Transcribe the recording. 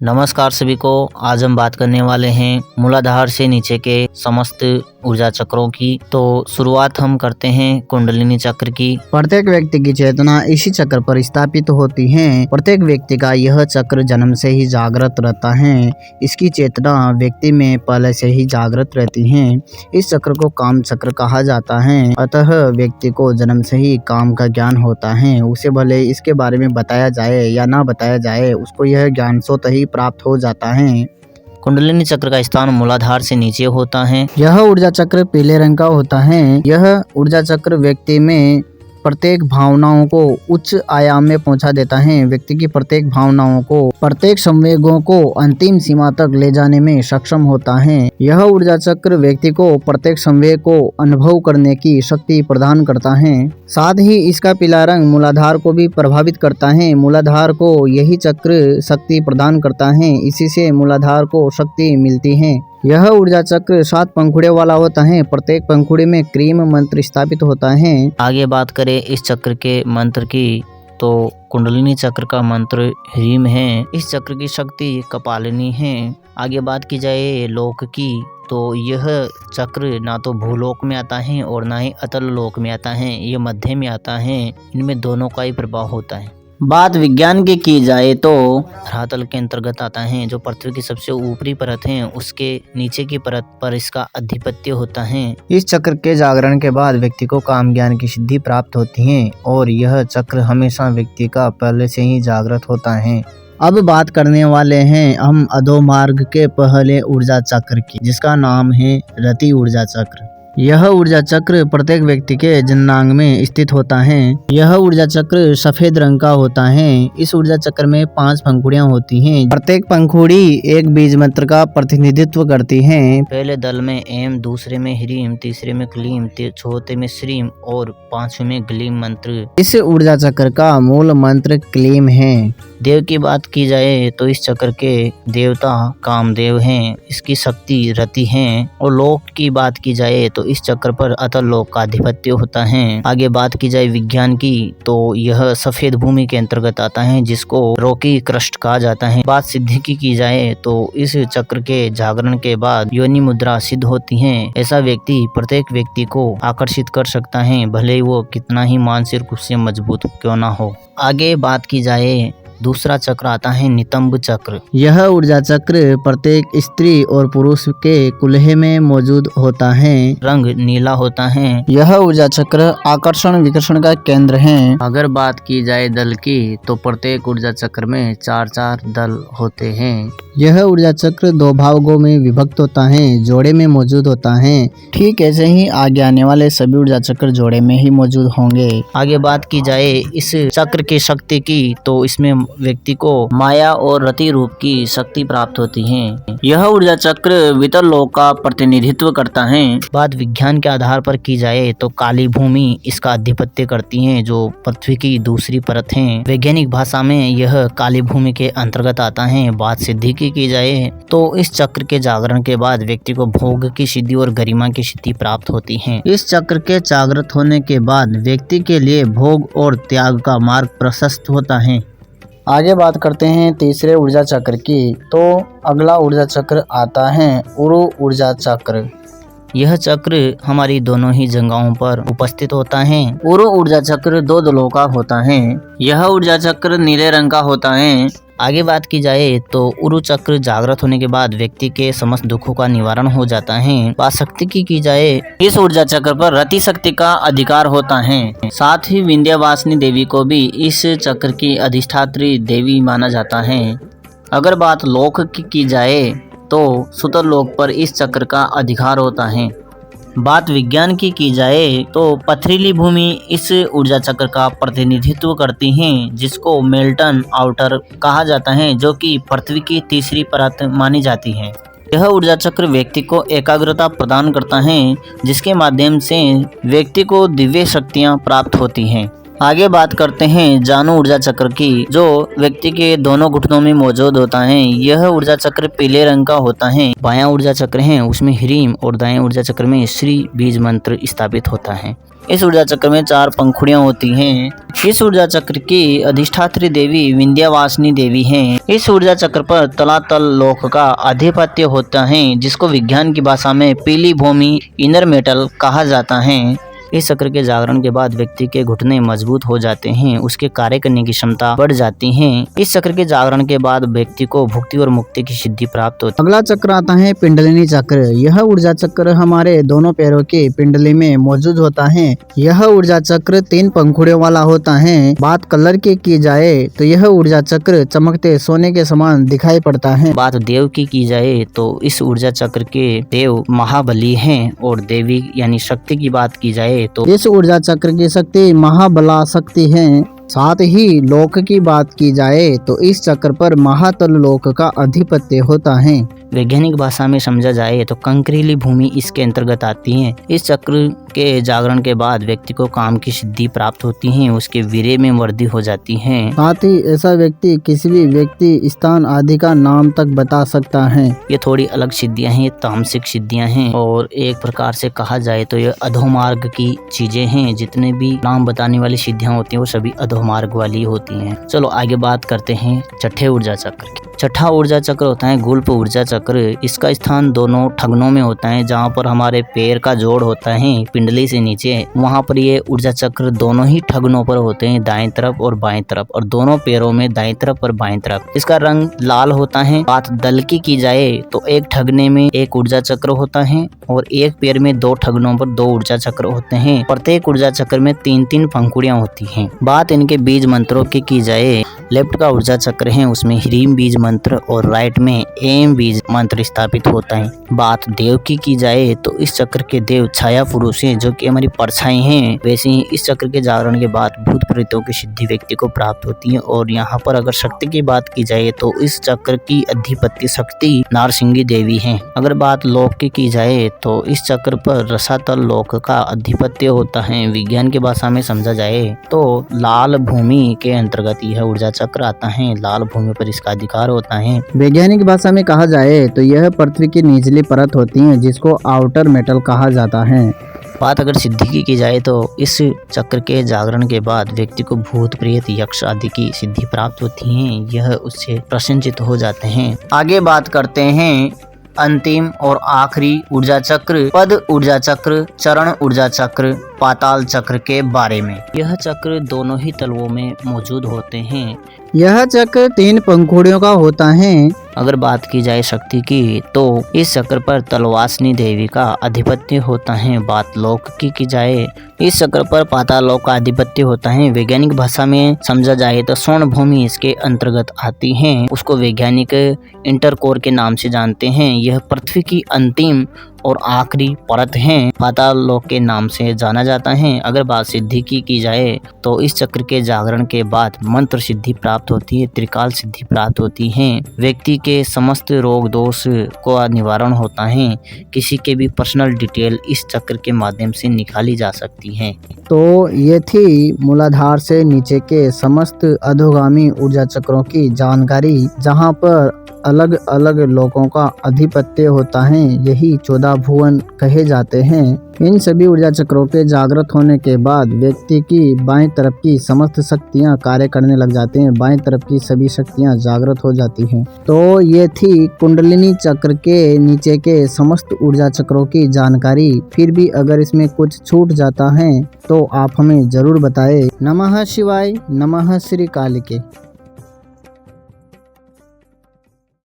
नमस्कार सभी को। आज हम बात करने वाले हैं मूलाधार से नीचे के समस्त ऊर्जा चक्रों की। तो शुरुआत हम करते हैं कुंडलिनी चक्र की। प्रत्येक व्यक्ति की चेतना इसी चक्र पर स्थापित होती है। प्रत्येक व्यक्ति का यह चक्र जन्म से ही जागृत रहता है। इसकी चेतना व्यक्ति में पहले से ही जागृत रहती है। इस चक्र को काम चक्र कहा जाता है। अतः व्यक्ति को जन्म से ही काम का ज्ञान होता है। उसे भले इसके बारे में बताया जाए या ना बताया जाए, उसको यह ज्ञान स्वतः ही प्राप्त हो जाता है। कुंडलिनी चक्र का स्थान मूलाधार से नीचे होता है। यह ऊर्जा चक्र पीले रंग का होता है। यह ऊर्जा चक्र व्यक्ति में प्रत्येक भावनाओं को उच्च आयाम में पहुंचा देता है। व्यक्ति की प्रत्येक भावनाओं को, प्रत्येक संवेगों को अंतिम सीमा तक ले जाने में सक्षम होता है। यह ऊर्जा चक्र व्यक्ति को प्रत्येक संवेग को अनुभव करने की शक्ति प्रदान करता है। साथ ही इसका पीला रंग मूलाधार को भी प्रभावित करता है। मूलाधार को यही चक्र शक्ति प्रदान करता है। इसी से मूलाधार को शक्ति मिलती है। यह ऊर्जा चक्र 7 पंखुड़ियों वाला होता है। प्रत्येक पंखुड़ी में क्रीम मंत्र स्थापित होता है। आगे बात करें इस चक्र के मंत्र की, तो कुंडलिनी चक्र का मंत्र ह्रीम है। इस चक्र की शक्ति कपालिनी है। आगे बात की जाए लोक की, तो यह चक्र ना तो भूलोक में आता है और ना ही अतल लोक में आता है। ये मध्य में आता है। इनमें दोनों का ही प्रभाव होता है। बात विज्ञान की जाए तो धरातल के अंतर्गत आता है। जो पृथ्वी की सबसे ऊपरी परत है, उसके नीचे की परत पर इसका अधिपत्य होता है। इस चक्र के जागरण के बाद व्यक्ति को काम ज्ञान की सिद्धि प्राप्त होती है और यह चक्र हमेशा व्यक्ति का पहले से ही जागृत होता है। अब बात करने वाले हैं हम अधोमार्ग के पहले ऊर्जा चक्र की, जिसका नाम है रति ऊर्जा चक्र। यह ऊर्जा चक्र प्रत्येक व्यक्ति के जननांग में स्थित होता है। यह ऊर्जा चक्र सफेद रंग का होता है। इस ऊर्जा चक्र में 5 पंखुड़ियां होती हैं। प्रत्येक पंखुड़ी एक बीज मंत्र का प्रतिनिधित्व करती है। पहले दल में एम, दूसरे में ह्रीम, तीसरे में क्लीम, चौथे में श्रीम और 5वें में ग्लीम मंत्र। इस ऊर्जा चक्र का मूल मंत्र क्लीम है। देव की बात की जाए तो इस चक्र के देवता कामदेव हैं। इसकी शक्ति रति है। और लोक की बात की जाए तो इस चक्र पर अतल लोक का अधिपत्य होता है। आगे बात की जाए विज्ञान की, तो यह सफेद भूमि के अंतर्गत आता है, जिसको रॉकी क्रस्ट कहा जाता है। बात सिद्धि की जाए तो इस चक्र के जागरण के बाद योनि मुद्रा सिद्ध होती है। ऐसा व्यक्ति प्रत्येक व्यक्ति को आकर्षित कर सकता है, भले ही वो कितना ही मानसिक रूप से मजबूत क्यों ना हो। आगे बात की जाए दूसरा चक्र आता है नितंब चक्र। यह ऊर्जा चक्र प्रत्येक स्त्री और पुरुष के कुल्हे में मौजूद होता है। रंग नीला होता है। यह ऊर्जा चक्र आकर्षण विकर्षण का केंद्र है। अगर बात की जाए दल की, तो प्रत्येक ऊर्जा चक्र में 4-4 दल होते हैं। यह ऊर्जा चक्र 2 भागों में विभक्त होता है, जोड़े में मौजूद होता है। ठीक ऐसे ही आगे आने वाले सभी ऊर्जा चक्र जोड़े में ही मौजूद होंगे। आगे बात की जाए इस चक्र की शक्ति की, तो इसमें व्यक्ति को माया और रति रूप की शक्ति प्राप्त होती है। यह ऊर्जा चक्र वितल लोक का प्रतिनिधित्व करता है। बात विज्ञान के आधार पर की जाए तो काली भूमि इसका अधिपत्य करती है, जो पृथ्वी की दूसरी परत है। वैज्ञानिक भाषा में यह काली भूमि के अंतर्गत आता है। बात सिद्धि की जाए तो इस चक्र के जागरण के बाद व्यक्ति को भोग की सिद्धि और गरिमा की सिद्धि प्राप्त होती है। इस चक्र के जागृत होने के बाद व्यक्ति के लिए भोग और त्याग का मार्ग प्रशस्त होता है। आगे बात करते हैं तीसरे ऊर्जा चक्र की, तो अगला ऊर्जा चक्र आता है उरु ऊर्जा चक्र। यह चक्र हमारी दोनों ही जगहों पर उपस्थित होता है। उरु ऊर्जा चक्र 2 दलों का होता है। यह ऊर्जा चक्र नीले रंग का होता है। आगे बात की जाए तो उरु चक्र जागृत होने के बाद व्यक्ति के समस्त दुखों का निवारण हो जाता है। बात शक्ति की जाए, इस ऊर्जा चक्र पर रति शक्ति का अधिकार होता है। साथ ही विंध्यवासिनी देवी को भी इस चक्र की अधिष्ठात्री देवी माना जाता है। अगर बात लोक की जाए तो सुतर लोक पर इस चक्र का अधिकार होता है। बात विज्ञान की जाए तो पथरीली भूमि इस ऊर्जा चक्र का प्रतिनिधित्व करती है, जिसको मेल्टन आउटर कहा जाता है, जो कि पृथ्वी की तीसरी परत मानी जाती है। यह ऊर्जा चक्र व्यक्ति को एकाग्रता प्रदान करता है, जिसके माध्यम से व्यक्ति को दिव्य शक्तियां प्राप्त होती हैं। आगे बात करते हैं जानु ऊर्जा चक्र की, जो व्यक्ति के दोनों घुटनों में मौजूद होता है। यह ऊर्जा चक्र पीले रंग का होता है। बायां ऊर्जा चक्र है उसमें ह्रीम और दाएं ऊर्जा चक्र में श्री बीज मंत्र स्थापित होता है। इस ऊर्जा चक्र में 4 पंखुड़ियां होती हैं। इस ऊर्जा चक्र की अधिष्ठात्री देवी विंध्यवासिनी देवी हैं। इस ऊर्जा चक्र पर तलातल लोक का आधिपत्य होता है, जिसको विज्ञान की भाषा में पीली भूमि इनर मेटल कहा जाता है। इस चक्र के जागरण के बाद व्यक्ति के घुटने मजबूत हो जाते हैं, उसके कार्य करने की क्षमता बढ़ जाती है। इस चक्र के जागरण के बाद व्यक्ति को भुक्ति और मुक्ति की सिद्धि प्राप्त होती है। अगला चक्र आता है पिंडलिनी चक्र। यह ऊर्जा चक्र हमारे दोनों पैरों के पिंडली में मौजूद होता है। यह ऊर्जा चक्र 3 पंखुड़ियों वाला होता है। बात कलर की जाए तो यह ऊर्जा चक्र चमकते सोने के समान दिखाई पड़ता है। बात देव की जाए तो इस ऊर्जा चक्र के देव महाबली हैं, और देवी यानी शक्ति की बात की जाए तो इस ऊर्जा चक्र की शक्ति महाबला शक्ति है। साथ ही लोक की बात की जाए तो इस चक्र पर महातल लोक का अधिपत्य होता है। वैज्ञानिक भाषा में समझा जाए तो कंकरीली भूमि इसके अंतर्गत आती है। इस चक्र के जागरण के बाद व्यक्ति को काम की सिद्धि प्राप्त होती है, उसके वीर्य में वृद्धि हो जाती है। साथ ही ऐसा व्यक्ति किसी भी व्यक्ति स्थान आदि का नाम तक बता सकता है। ये थोड़ी अलग सिद्धियां हैं, तामसिक सिद्धियां हैं, और एक प्रकार से कहा जाए तो ये अधोमार्ग की चीजें हैं। जितने भी नाम बताने वाली सिद्धियां होती हैं वो सभी अधोमार्ग वाली होती हैं। चलो आगे बात करते हैं छठे ऊर्जा चक्र की। छठा ऊर्जा चक्र होता है गुल्प ऊर्जा चक्र। इसका स्थान दोनों ठगनों में होता है, जहाँ पर हमारे पैर का जोड़ होता है पिंडली से नीचे, वहाँ पर ये ऊर्जा चक्र दोनों ही ठगनों पर होते हैं, दाएं तरफ और बाएं तरफ, और दोनों पैरों में दाएं तरफ और बाएं तरफ। इसका रंग लाल होता है। बात दल की जाए तो एक ठगने में एक ऊर्जा चक्र होता है, और एक पैर में 2 ठगनों पर 2 ऊर्जा चक्र होते हैं। प्रत्येक ऊर्जा चक्र में 3-3 पंखुड़ियां होती हैं। बात इनके बीज मंत्रों की जाए, लेफ्ट का ऊर्जा चक्र है उसमें ह्रीम बीज मंत्र और राइट में एम बीज मंत्र स्थापित होता है। बात देव की जाए तो इस चक्र के देव छाया पुरुष हैं, जो कि हमारी परछाई हैं। वैसे ही इस चक्र के जागरण के बाद भूत प्रेतों की सिद्धि व्यक्ति को प्राप्त होती है। और यहाँ पर अगर शक्ति की बात की जाए तो इस चक्र की अधिपत्य शक्ति नारसिंगी देवी है। अगर बात लोक की जाए तो इस चक्र पर रसातल लोक का अधिपत्य होता है। विज्ञान की भाषा में समझा जाए तो लाल भूमि के अंतर्गत यह ऊर्जा चक्र आता है। लाल भूमि पर इसका अधिकार होता है। वैज्ञानिक भाषा में कहा जाए तो यह पृथ्वी की निचली परत होती है, जिसको आउटर मेटल कहा जाता है। बात अगर सिद्धि की जाए तो इस चक्र के जागरण के बाद व्यक्ति को भूत प्रेत यक्ष आदि की सिद्धि प्राप्त होती है। यह उससे प्रसन्नचित्त हो जाते हैं। आगे बात करते हैं अंतिम और आखिरी ऊर्जा चक्र, पद ऊर्जा चक्र, चरण ऊर्जा चक्र, पाताल चक्र के बारे में। यह चक्र दोनों ही तलवों में मौजूद होते हैं। यह चक्र 3 पंखुड़ियों का होता है। अगर बात की जाए शक्ति की तो इस चक्र पर तलवासिनी देवी का अधिपत्य होता है। बात लोक की जाए इस चक्र पर पाताल लोक का अधिपत्य होता है। वैज्ञानिक भाषा में समझा जाए तो स्वर्ण भूमि इसके अंतर्गत आती है। उसको वैज्ञानिक इंटरकोर के नाम से जानते हैं। यह पृथ्वी की अंतिम और आखिरी परत है, पाताल लोक के नाम से जाना जाता है। अगर बात सिद्धि की जाए तो इस चक्र के जागरण के बाद मंत्र सिद्धि प्राप्त होती है, त्रिकाल सिद्धि प्राप्त होती है। व्यक्ति के समस्त रोग दोष को निवारण होता है। किसी के भी पर्सनल डिटेल इस चक्र के माध्यम से निकाली जा सकती है। तो ये थी मूलाधार से नीचे के समस्त अधोगामी ऊर्जा चक्रों की जानकारी, जहाँ पर अलग अलग लोकों का अधिपत्य होता है। यही 14 भुवन कहे जाते हैं। इन सभी ऊर्जा चक्रों के जागृत होने के बाद व्यक्ति की बाएं तरफ की समस्त शक्तियां कार्य करने लग जाते हैं। बाएं तरफ की सभी शक्तियां जागृत हो जाती हैं। तो ये थी कुंडलिनी चक्र के नीचे के समस्त ऊर्जा चक्रों की जानकारी। फिर भी अगर इसमें कुछ छूट जाता है तो आप हमें जरूर बताएं। नमः शिवाय, नमः श्री कालिके।